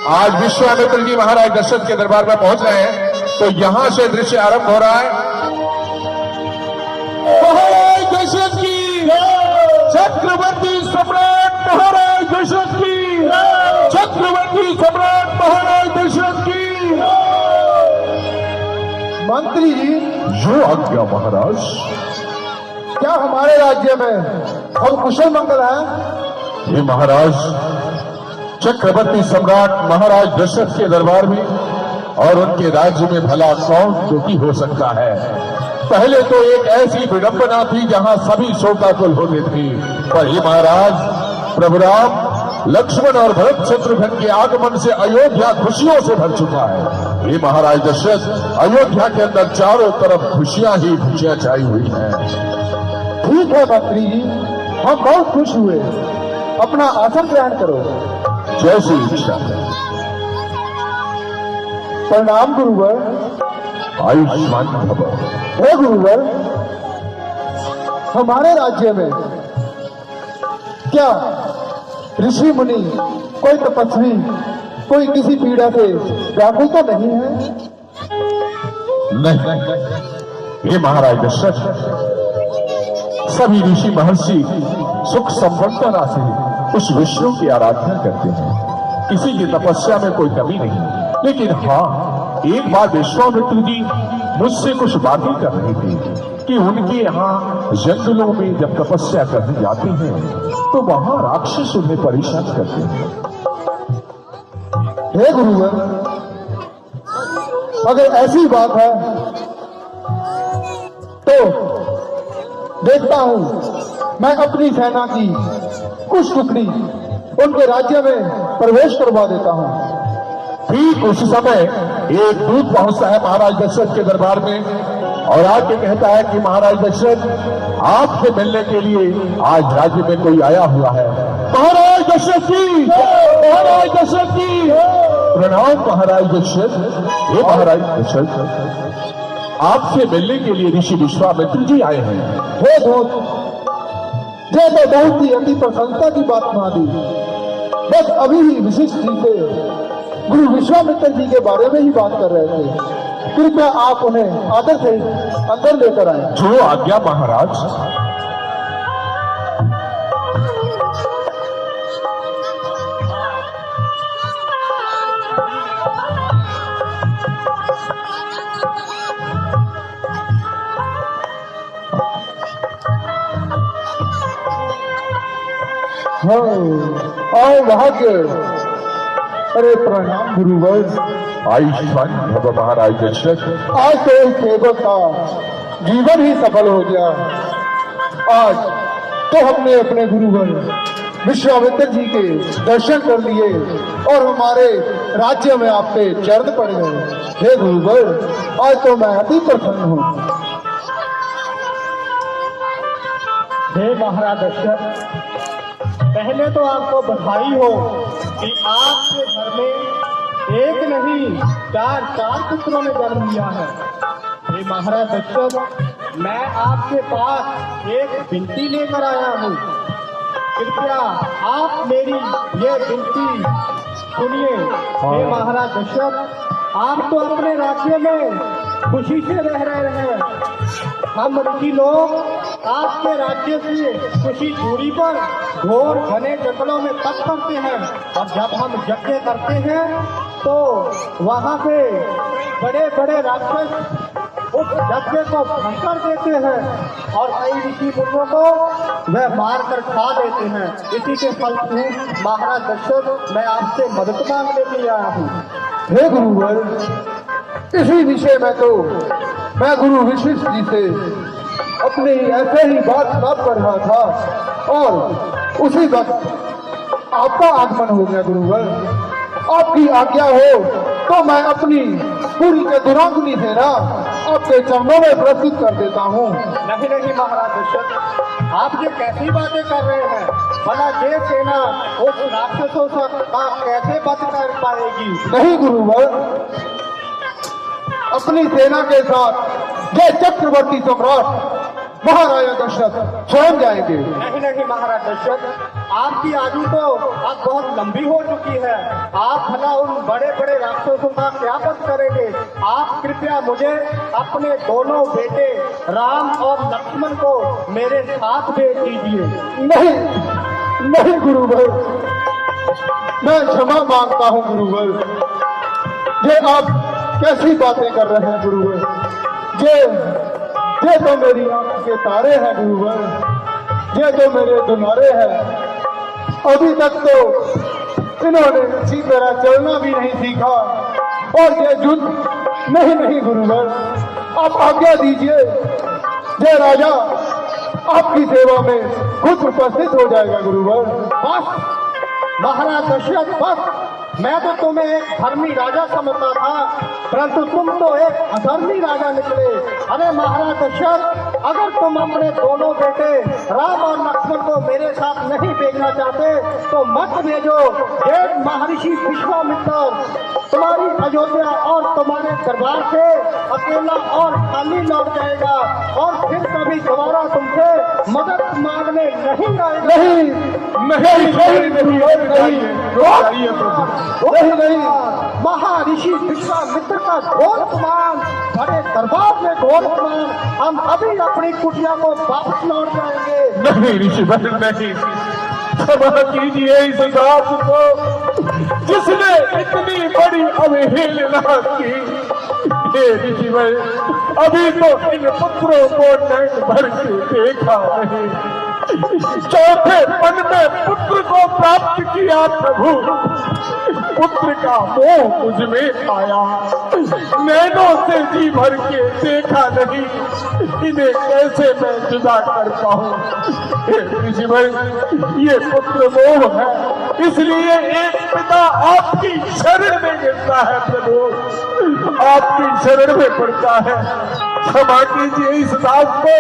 आज विश्वामित्र जी महाराज दशरथ के दरबार में पहुंच रहे हैं, तो यहां से दृश्य आरंभ हो रहा है। महाराज दशरथ की, चक्रवर्ती सम्राट महाराज दशरथ की, चक्रवर्ती सम्राट महाराज दशरथ की। मंत्री जी, जो आज्ञा महाराज। क्या हमारे राज्य में हम कुशल मंगल है? ये महाराज, चक्रवर्ती सम्राट महाराज दशरथ के दरबार में और उनके राज्य में भला कौन दुखी हो सकता है। पहले तो एक ऐसी विडंबना थी जहां सभी शोकाकुल होते थे, पर ये महाराज प्रभु राम, लक्ष्मण और भरत शत्रुघ्न के आगमन से अयोध्या खुशियों से भर चुका है। ये महाराज दशरथ, अयोध्या के अंदर चारों तरफ खुशियां ही खुशियां छाई हुई हैं। ठीक है मंत्री जी, हम बहुत खुश हुए। अपना आसन ग्रहण करो। जैसी इच्छा है। प्रणाम गुरुवर। आयुष्मान भव। हे गुरुवर, हमारे राज्य में क्या ऋषि मुनि, कोई तपस्वी, कोई किसी पीड़ा से व्याकुल तो नहीं है? नहीं, ये महाराज दशरथ, सभी ऋषि महर्षि सुख संपन्नता से उस विष्णु की आराधना करते हैं। किसी की तपस्या में कोई कमी नहीं। लेकिन हाँ, एक बार विश्वामित्र जी मुझसे कुछ बातें कर रहे थे कि उनके यहाँ जंगलों में जब तपस्या करने जाते हैं तो वहां राक्षस उन्हें परेशान करते हैं। हे गुरुवर, अगर ऐसी बात है तो देखता हूं मैं अपनी सेना की कुछ टुकड़ी उनके राज्य में प्रवेश करवा देता हूं। ठीक उस समय एक दूत पहुंचता है महाराज दशरथ के दरबार में और आके कहता है कि महाराज दशरथ, आपसे मिलने के लिए आज राज्य में कोई आया हुआ है। महाराज दशरथ जी, महाराज दशरथ जी। प्रणाम महाराज दशरथ। ये महाराज दशरथ, आपसे मिलने के लिए ऋषि विश्वामित्र जी आए हैं। हे दूत, ये तो बहुत ही अति प्रसन्नता की बात मान दी। बस अभी ही विशिष्ट जी से गुरु विश्वामित्र जी के बारे में ही बात कर रहे थे। कृपया आप उन्हें आदर से अंदर लेकर आए। जो आज्ञा महाराज। आओ भाग्य। अरे प्रणाम गुरुवर। आयुष्मान भव महाराज दशरथ। आज तो इस सेवक का जीवन ही सफल हो गया। आज तो हमने अपने गुरुवर विश्वामित्र जी के दर्शन कर लिए और हमारे राज्य में आपके चरण पड़ गए। हे गुरुवर, आज तो मैं अति प्रसन्न हूँ। हे महाराज दशरथ, पहले तो आपको बधाई हो कि आपके घर में एक नहीं चार पुत्रों ने जन्म लिया है। हे महाराज दशरथ, मैं आपके पास एक विनती लेकर आया हूँ। कृपया आप मेरी ये विनती सुनिए। हे महाराज दशरथ, आप तो अपने राज्य में खुशी से रह रहे हैं। हम ऋषि लोग आपके राज्य से कुछ ही दूरी पर घोर घने जंगलों में तप करते हैं, और जब हम यज्ञ करते हैं तो वहाँ पे बड़े बड़े राक्षस उस यज्ञ को भंग कर देते हैं और कई ऋषि मुनियों को वह मार कर खा देते हैं। इसी के फलस्वरूप महाराज दशरथ, मैं आपसे मदद मांगने के लिए आया हूँ। हे गुरुवर, इसी विषय में तो मैं गुरु विशिष्ट जी से अपनी ऐसे ही बात सुनाप कर रहा था और उसी वक्त आपका आगमन हो गया। गुरुवर, आपकी आज्ञा हो तो मैं अपनी पूरी चतुरांगनी सेना आपके चरणों में प्रस्तुत कर देता हूँ। नहीं नहीं महाराज दशरथ, आप ये कैसी बातें कर रहे हैं? भला ये सेना उस राक्षसों का कैसे बच कर पाएगी? नहीं गुरुवर, अपनी सेना के साथ ये चक्रवर्ती सम्राट महाराजा दशरथ स्वयं जाएंगे। नहीं नहीं महाराज दशरथ, आपकी आयु तो अब बहुत लंबी हो चुकी है। आप भला उन बड़े बड़े राक्षसों का क्या वध करेंगे? आप कृपया मुझे अपने दोनों बेटे राम और लक्ष्मण को मेरे साथ भेज दीजिए। नहीं नहीं गुरुवर, मैं क्षमा मांगता हूँ गुरुवर। ये आप कैसी बातें कर रहे हैं गुरुवर? ये तो मेरी आंख के तारे हैं गुरुवर, ये तो मेरे दुलारे हैं। अभी तक तो इन्होंने अच्छी तरह चलना भी नहीं सीखा और ये युद्ध नहीं गुरुवर, आप आज्ञा दीजिए। जय राजा आपकी सेवा में खुद उपस्थित हो जाएगा गुरुवर। बस महाराज दशरथ, बस। मैं तो तुम्हें एक धर्मी राजा समझता था, परंतु तुम तो एक अधर्मी राजा निकले। अरे महाराज दशरथ, अगर तुम अपने दोनों बेटे राम और लक्ष्मण को मेरे साथ नहीं भेजना चाहते तो मत भेजो। ये महर्षि विश्वामित्र तुम्हारी अयोध्या और तुम्हारे दरबार से अकेला और खाली लौट जाएगा और फिर कभी दोबारा तुमसे मदद मांगने नहीं आएगा। नहीं महर्षि विश्वामित्र का घोर अपमान, बड़े दरबार में घोर अपमान। हम अभी अपनी कुटिया को वापस लौट जाएंगे। नहीं ऋषिवर नहीं, क्षमा कीजिए इस दास को जिसने इतनी बड़ी अवहेलना की। हे ऋषिवर, अभी तो इन पुत्रों को नैन भर के देखा नहीं, चौथे पन में पुत्र को प्राप्त किया प्रभु। पुत्र का मोह मुझ में आया, नैनों से जी भर के देखा नहीं, इन्हें कैसे मैं जुदा कर पाऊं? ऋषिवर, ये पुत्र मोह है, इसलिए एक पिता आपकी शरण में गिरता है प्रभु, आपकी शरण में पड़ता है। क्षमा कीजिए इस दास को।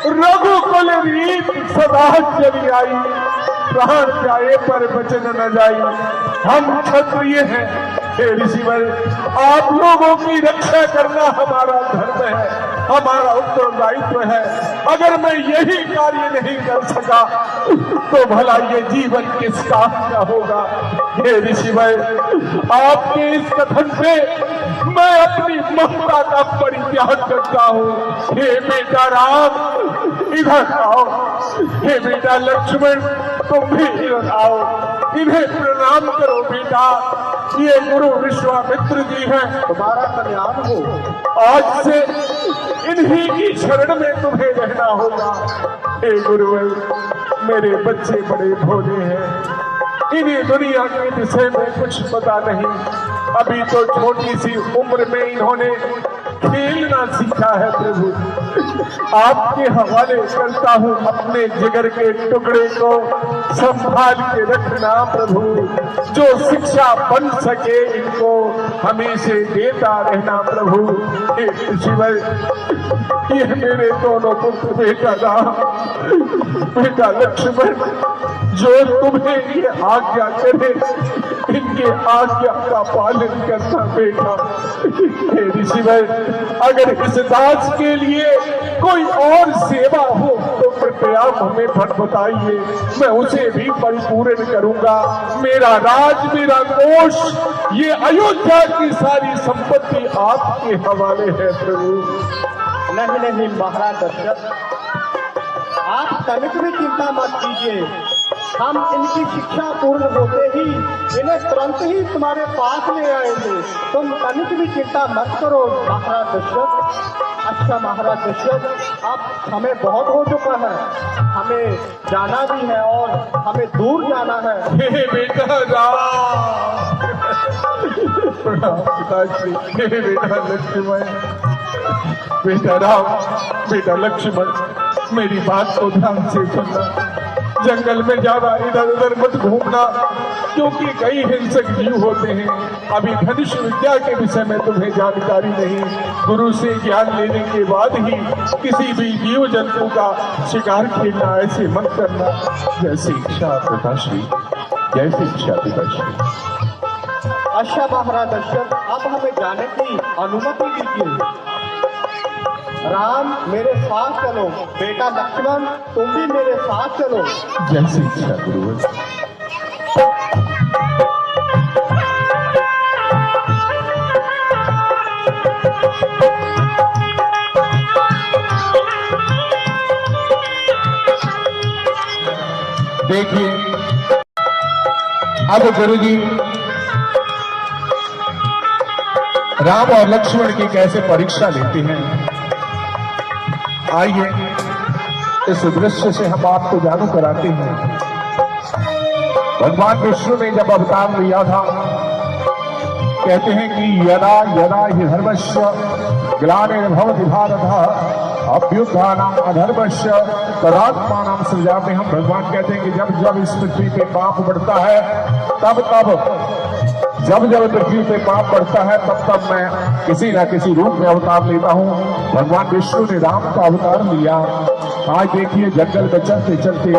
रघुकुल रीत सदा चली आई, प्राण जाए पर वचन न जाई। हम क्षत्रिय हैं हे ऋषिवर, आप लोगों की रक्षा करना हमारा धर्म है, हमारा उत्तरदायित्व है। अगर मैं यही कार्य नहीं कर सका तो भला ये जीवन किस काम का होगा? हे ऋषिवर, आपके इस कथन से मैं अपनी ममता का परित्याग करता हूँ। हे बेटा राम इधर आओ, हे बेटा लक्ष्मण तुम भी इधर आओ, इन्हें प्रणाम करो बेटा। ये गुरु विश्वामित्र जी हैं, तुम्हारा कल्याण हो। आज से इन्हीं की शरण में तुम्हें रहना होगा। हे गुरुवर, मेरे बच्चे बड़े भोले हैं, इन्हें दुनिया के विषय में कुछ पता नहीं। अभी तो छोटी सी उम्र में इन्होंने खेलना सीखा है प्रभु। आपके हवाले करता हूँ अपने जिगर के टुकड़े को, संभाल के रखना प्रभु। जो शिक्षा बन सके इनको हमेशा देता रहना प्रभु। हे ऋषिवर, ये मेरे दोनों पुत्र बेटा राम बेटा लक्ष्मण, जो तुम्हें ये आज्ञा करे इनके आज्ञा का पालन करना बेटा। हे ऋषिवर, अगर इस दास के लिए कोई और सेवा हो तो कृपया हमें बताइए, मैं उसे भी परिपूर्ण करूंगा। मेरा राज, मेरा कोष, ये अयोध्या की सारी संपत्ति आपके हवाले है प्रभु। नहीं महाराज दशरथ, आप तनिक भी चिंता मत कीजिए। हम इनकी शिक्षा पूर्ण होते ही इन्हें तुरंत ही तुम्हारे पास ले आएंगे। तुम तनिक भी चिंता मत करो महाराज दशरथ। अच्छा महाराज दशरथ, अब समय बहुत हो चुका है, हमें जाना भी है और हमें दूर जाना है। हे बेटा राम, पिताजी, हे बेटा लक्ष्मण, बेटा राम बेटा लक्ष्मण, मेरी बात को ध्यान से सुनना। जंगल में ज्यादा इधर उधर मत घूमना, क्योंकि कई हिंसक जीव होते हैं। अभी धनुष विद्या के विषय में तुम्हें जानकारी नहीं। गुरु से ज्ञान लेने के बाद ही किसी भी जीव जंतु का शिकार खेलना, ऐसे मत करना। जैसी इच्छा पिताश्री, जैसी इच्छा पिताश्री। अच्छा महाराज दशरथ, अब हमें जाने की अनुमति दीजिए। राम मेरे साथ चलो, बेटा लक्ष्मण तुम भी मेरे साथ चलो। जैसी इच्छा गुरुवर। देखिए अब गुरुजी राम और लक्ष्मण की कैसे परीक्षा लेते हैं। आइए इस दृश्य से हम आपको जानू कराते हैं। भगवान विष्णु ने जब अवतार लिया था, कहते हैं कि यदा यदा हि धर्मस्य ग्लानिर्भवति भारत अभ्युत्थानम् अधर्मस्य तदात्मानं सृजामि। हम भगवान कहते हैं कि जब जब इस पृथ्वी पे पाप बढ़ता है तब जब जब पृथ्वी पे पाप बढ़ता है तब मैं किसी न किसी रूप में अवतार लेता हूँ। भगवान विष्णु ने राम का अवतार लिया। आज देखिए जंगल में चलते चलते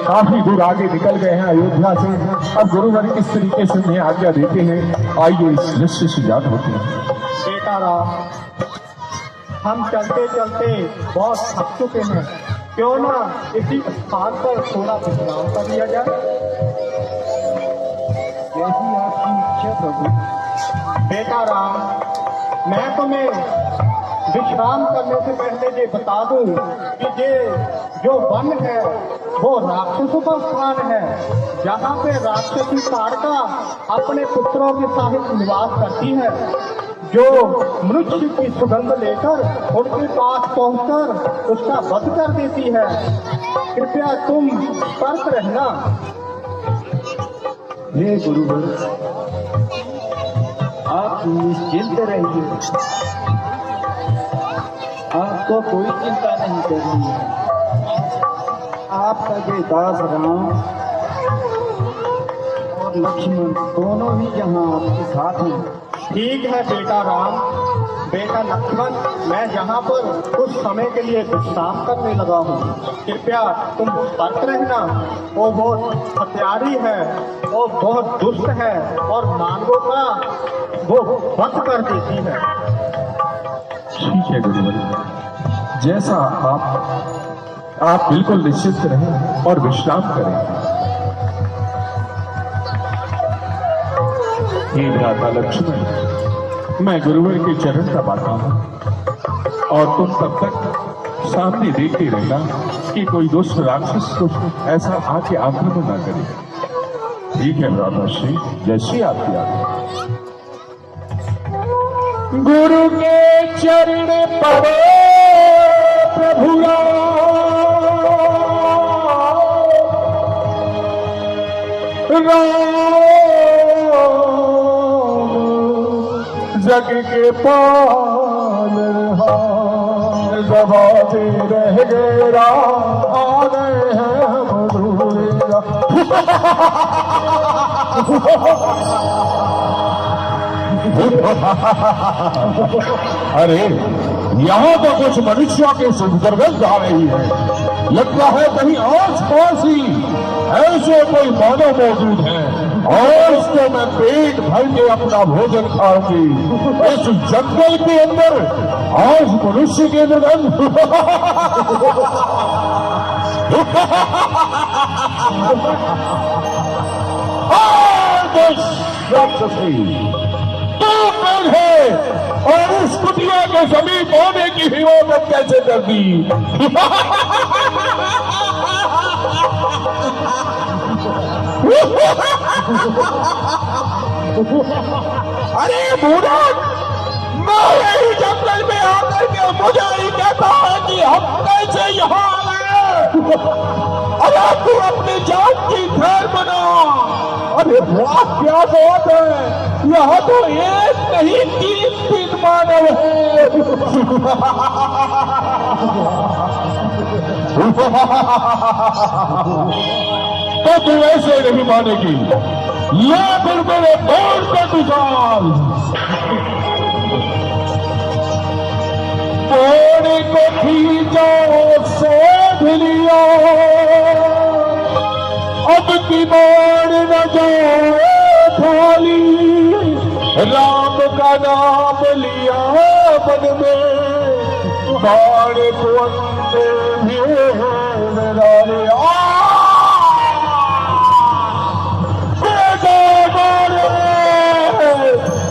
काफी दूर आगे निकल गए हैं अयोध्या से। अब गुरुवर किस तरीके से उन्हें आज्ञा देते हैं, आइए इस दृश्य से जान होते हैं। बेटा राम, हम चलते चलते बहुत थक चुके हैं, क्यों ना इसी स्थान पर थोड़ा विश्राम कर लिया जाए। जैसी आपकी इच्छा प्रभु। बेटा राम, मैं तुम्हें विश्राम करने से पहले ये बता दूं कि ये जो वन है वो राक्षसों का स्थान है, जहाँ पे राक्षसी ताड़का अपने पुत्रों के साथ निवास करती है, जो मनुष्य की सुगंध लेकर उनके पास पहुंचकर उसका वध कर देती है। कृपया तुम सतर्क रहना। हे गुरुवर, आप निश्चिंत रहिए, आपको कोई चिंता नहीं करनी है। आपका ये दास राम और लक्ष्मण दोनों ही यहाँ आपके साथ हैं। ठीक है बेटा राम। बेटा लक्ष्मण, मैं यहाँ पर कुछ समय के लिए विश्राम करने लगा हूँ, कृपया तुम सतर्क रहना। वो बहुत हत्यारी है, वो बहुत दुष्ट है और मानवों का वो वध कर देती है। ठीक है गुरुवर, जैसा आप बिल्कुल निश्चिंत रहें और विश्राम करें। हे भ्राता लक्ष्मण, मैं गुरुवर के चरण दबाता हूं और तुम तब तक सामने देखते रहना कि कोई दुष्ट राक्षस को ऐसा आके आक्रमण ना करे। ठीक है भ्राता श्री, जैसी आपकी आज्ञा। गुरु के चरण पड़े प्रभु जग के पालनहार, दबाते रह गए राम, आ गए हैं हम दूरिया। अरे यहाँ तो कुछ मनुष्यों के सुंदरगंज आ रही है, लगता है कहीं आस पास ही ऐसे कोई मानव मौजूद है और उसको मैं पेट भर के अपना भोजन खाऊंगी। इस जंगल के अंदर आज मनुष्य के दुर्गंध। तू कौन है और उस कुटिया के समीप होने की हिम्मत कैसे कर दी? अरे बूढ़ा, मैं यही जंगल में आकर के मुझे ही कहता है कि हम कैसे यहाँ आए। अरे तू अपनी जान की खैर बना। अरे वाह, क्या बात है, यहाँ तो एक नहीं 3 मानव है। तो तू ऐसे नहीं मानेगी, ले फिर मेरे बोल का निकाल। बोल को खींचो सोध लिया, अब की बाण न जाए खाली। राम का नाम लिया मन में, बाड़े को अंडे भेड़ारे बेटा मारे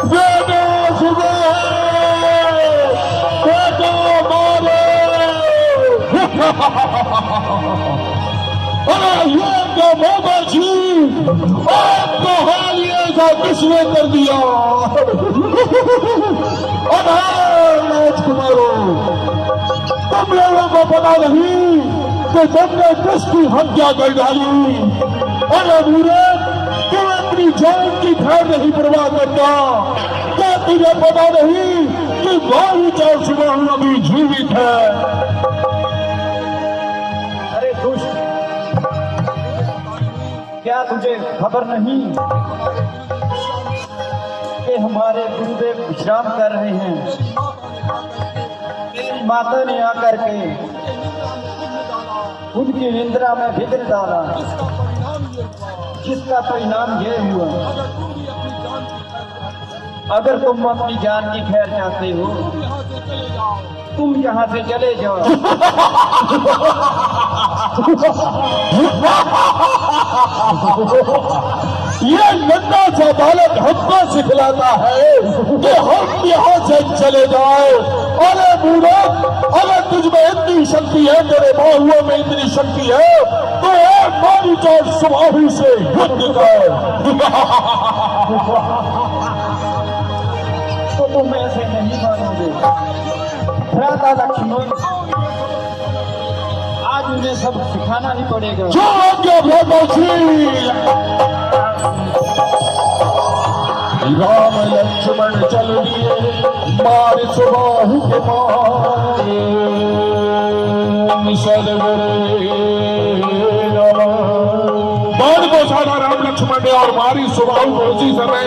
बेटा सुबह बेटा मारे ये तो बाबा जी आपको हाल ये ऐसा किसने कर दिया? राजकुमारों, तुम लोगों को पता नहीं कि तुमने किसकी हत्या कर डाली? अरे मूर्ख, तुम अपनी जान की खैर नहीं परवाह करता। क्या तुझे पता नहीं कि भाई चार सुबह अभी जीवित है? अरे दुष्ट, क्या तुझे खबर नहीं कि हमारे गुरुदेव विश्राम कर रहे हैं? तेरी माता ने आकर के उनकी निंद्रा में विघ्न डाला, जिसका परिणाम ये हुआ। अगर तुम अपनी जान की खैर चाहते हो, तुम यहाँ से चले जाओ। ये नन्हा सा बालक हमको सिखलाता है कि हम यहाँ से चले जाए। अरे मूर्ख, अगर तुझमें इतनी शक्ति है, तेरे बाहुओं में इतनी शक्ति है, तो एक मारी चार स्वभावी से युद्ध कर। तो तुम ऐसे नहीं मानोगे। भ्राता लक्ष्मण, आज उन्हें सब सिखाना ही पड़ेगा। जो आज्ञा भ्राताजी। राम लक्ष्मण चल दिए मार सुबाहु के मारे बाण को साधा राम लक्ष्मण ने और मारी सुबाहु को उसी समय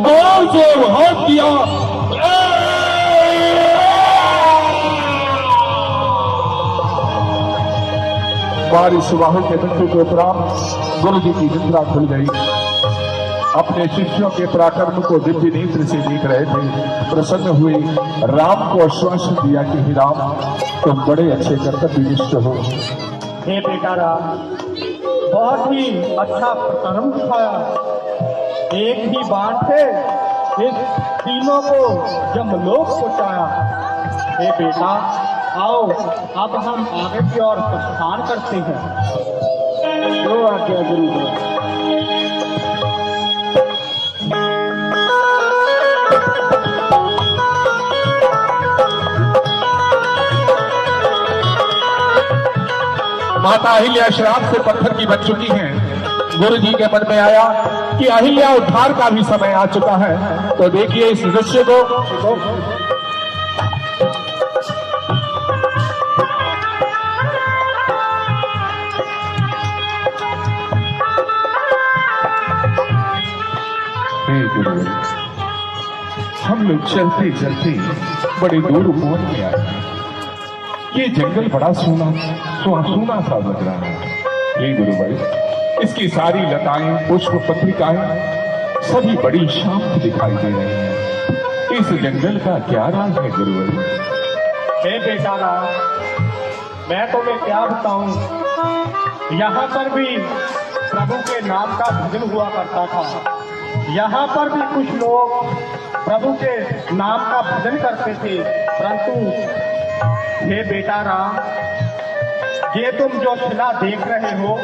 गौर से हाथ किया। मारी सुबाहु के मृत्यु के उपरांत गुरु जी की निद्रा खुल गई। अपने शिष्यों के पराक्रम को दिव्य नेत्र से देख रहे थे। प्रसन्न हुए, राम को आश्वासन दिया कि हे राम, तुम बड़े अच्छे कर्तव्यनिष्ठ हो। हे बेटा राम, बहुत ही अच्छा कर्म दिखाया। एक ही बाण से इस तीनों को यमलोक पहुंचाया। हे बेटा, आओ अब हम आगे की ओर प्रस्थान करते हैं। जो आज्ञा गुरुदेव। माता अहिल्या श्राप से पत्थर की बन चुकी हैं। गुरु जी के मन में आया कि अहिल्या उद्धार का भी समय आ चुका है। तो देखिए इस दृश्य को। हम लोग चलते चलते बड़े दूर पहुंच में आए। ये जंगल बड़ा सूना सुहासूना सा लग रहा है। ये गुरुभाई, इसकी सारी लताएं, पुष्प, पत्रिकाएं सभी बड़ी शांत दिखाई दे रही हैं। इस जंगल का क्या राज है गुरुभाई? हे बेटा राम, मैं तुम्हें क्या बताऊं। यहाँ पर भी प्रभु के नाम का भजन हुआ करता था। यहाँ पर भी कुछ लोग प्रभु के नाम का भजन करते थे। परंतु हे बेटा राम, ये तुम जो शिला देख रहे हो,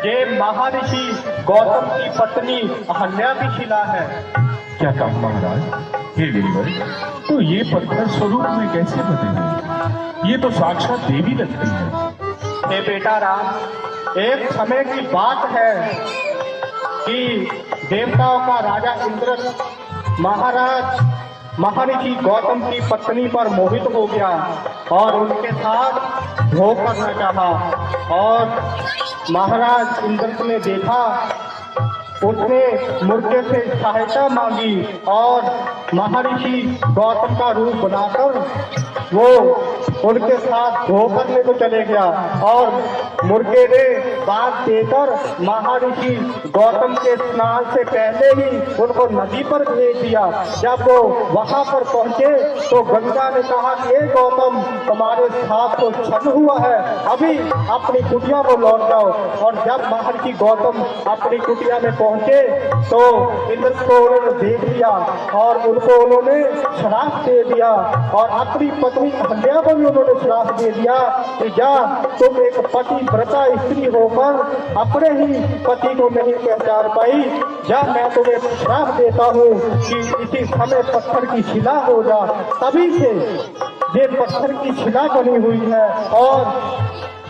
ये महर्षि गौतम की पत्नी अहल्या की शिला है। क्या कहा महाराज? हे गुरुभाई, तो ये पत्थर स्वरूप में कैसे बदले? ये तो साक्षात देवी लगती है। हे बेटा राम, एक समय की बात है कि देवताओं का राजा इंद्र महाराज महर्षि गौतम की पत्नी पर मोहित हो गया और उनके साथ भोग करना चाहा। और महाराज इंद्र ने देखा, उसने मुर्गे से सहायता मांगी और महर्षि गौतम का रूप बनाकर वो उनके साथ धो करने को चले गया और मुर्गे ने बात देकर महर्षि गौतम के स्नान से पहले ही उनको नदी पर भेज दिया। जब वो वहां पर पहुंचे तो गंगा ने कहा कि हे गौतम, तुम्हारे साथ तो छल हुआ है, अभी अपनी कुटिया को लौट जाओ। और जब महर्षि गौतम अपनी कुटिया में पहुंचे तो इंद्र को उन्होंने देख लिया और उनको उन्होंने श्राप दे दिया और अपनी पत्नी अहल्या को भी उन्होंने श्राप दे दिया कि जा, तुम एक पतिव्रता स्त्री होकर अपने ही पति को नहीं पहचान पाई, जा मैं तुम्हें श्राप देता हूँ कि इसी समय पत्थर की शिला हो जा। तभी से ये पत्थर की शिला बनी हुई है। और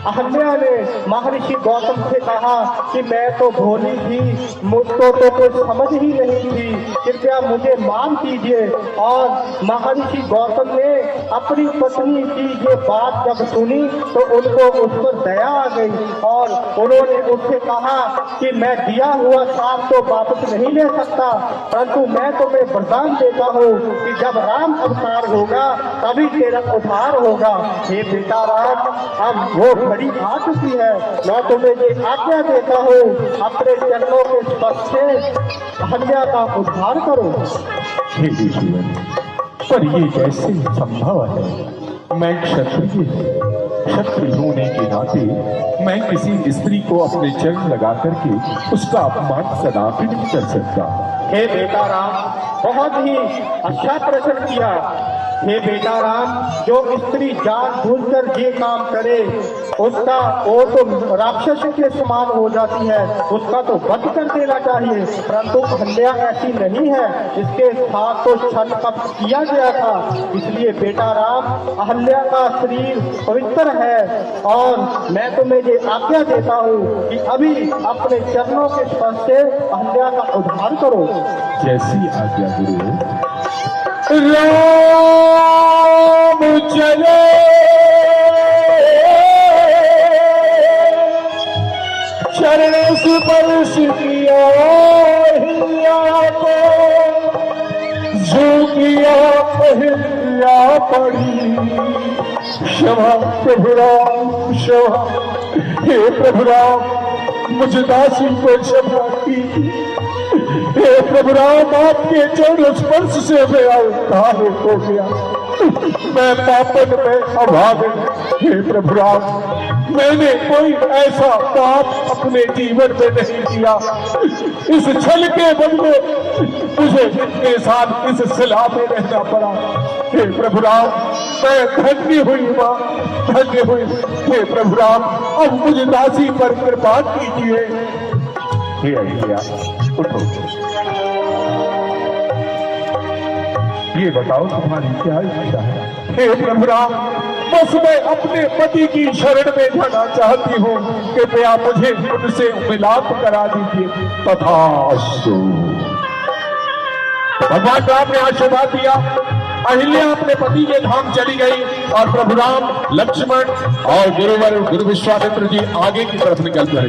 अहल्या ने महर्षि गौतम से कहा कि मैं तो भोली थी, मुझको तो कुछ समझ ही नहीं थी, कृपया मुझे माफ कीजिए। और महर्षि गौतम ने अपनी पत्नी की ये बात जब सुनी तो उनको उस पर दया आ गई और उन्होंने उससे कहा कि मैं दिया हुआ श्राप तो वापस नहीं ले सकता, परंतु मैं तुम्हें वरदान देता हूँ कि जब राम अवतार होगा तभी तेरा उद्धार होगा। हे बेटा राम, अब वो बड़ी आ चुकी है, मैं तुम्हें ये आज्ञा देता हूँ, अपने चरणों के स्पर्श से अहल्या का उद्धार करो। हे ऋषिवर, पर ये कैसे संभव है? मैं क्षत्रिय हूँ, क्षत्रिय होने के नाते मैं किसी स्त्री को अपने चरण लगा करके उसका अपमान कदापि नहीं कर सकता। हे बेटा राम, बहुत ही अच्छा प्रश्न किया। हे बेटा राम, जो स्त्री जानबूझकर ये काम करे उसका वो तो राक्षस के समान हो जाती है, उसका तो वध कर देना चाहिए, परंतु अहल्या ऐसी नहीं है, इसके साथ तो छल कप किया गया था। इसलिए बेटा राम, अहल्या का शरीर पवित्र है और मैं तुम्हें ये आज्ञा देता हूँ कि अभी अपने चरणों के स्पर्श से अहल्या का उद्धार करो। जैसी आज्ञा गुरु। राम चले चरण स्पर्श किया अहिल्या को, जो किया अहिल्या पड़ी क्षमा प्रभु राम, क्षमा। हे प्रभु राम, मुझ दासी को क्षमा कीजिए। हे प्रभु राम, आपके चरण स्पर्श से मेरा उद्धार हो गया, मैं पापन में अभागे। हे प्रभु राम, मैंने कोई ऐसा पाप अपने जीवन में नहीं किया, इस छल के बदले मुझे इतने साल इस सिला में रहना पड़ा। हे प्रभु राम, मैं धन्य हुई माँ, धन्य हुई। हे प्रभु राम, अब मुझे दासी पर कृपा कीजिए। हे अहिल्या, उठो, ये बताओ तुम्हारी क्या इच्छा है? हे प्रभु राम, बस मैं अपने पति की शरण में जाना चाहती हूँ, कृपया मुझे उनसे मिलाप करा दीजिए। तथास्तु। भगवान राम ने आशीर्वाद दिया, अहिल्या अपने पति के धाम चली गई और प्रभु राम, लक्ष्मण और गुरुवर गुरु विश्वामित्र जी आगे की तरफ निकल गए।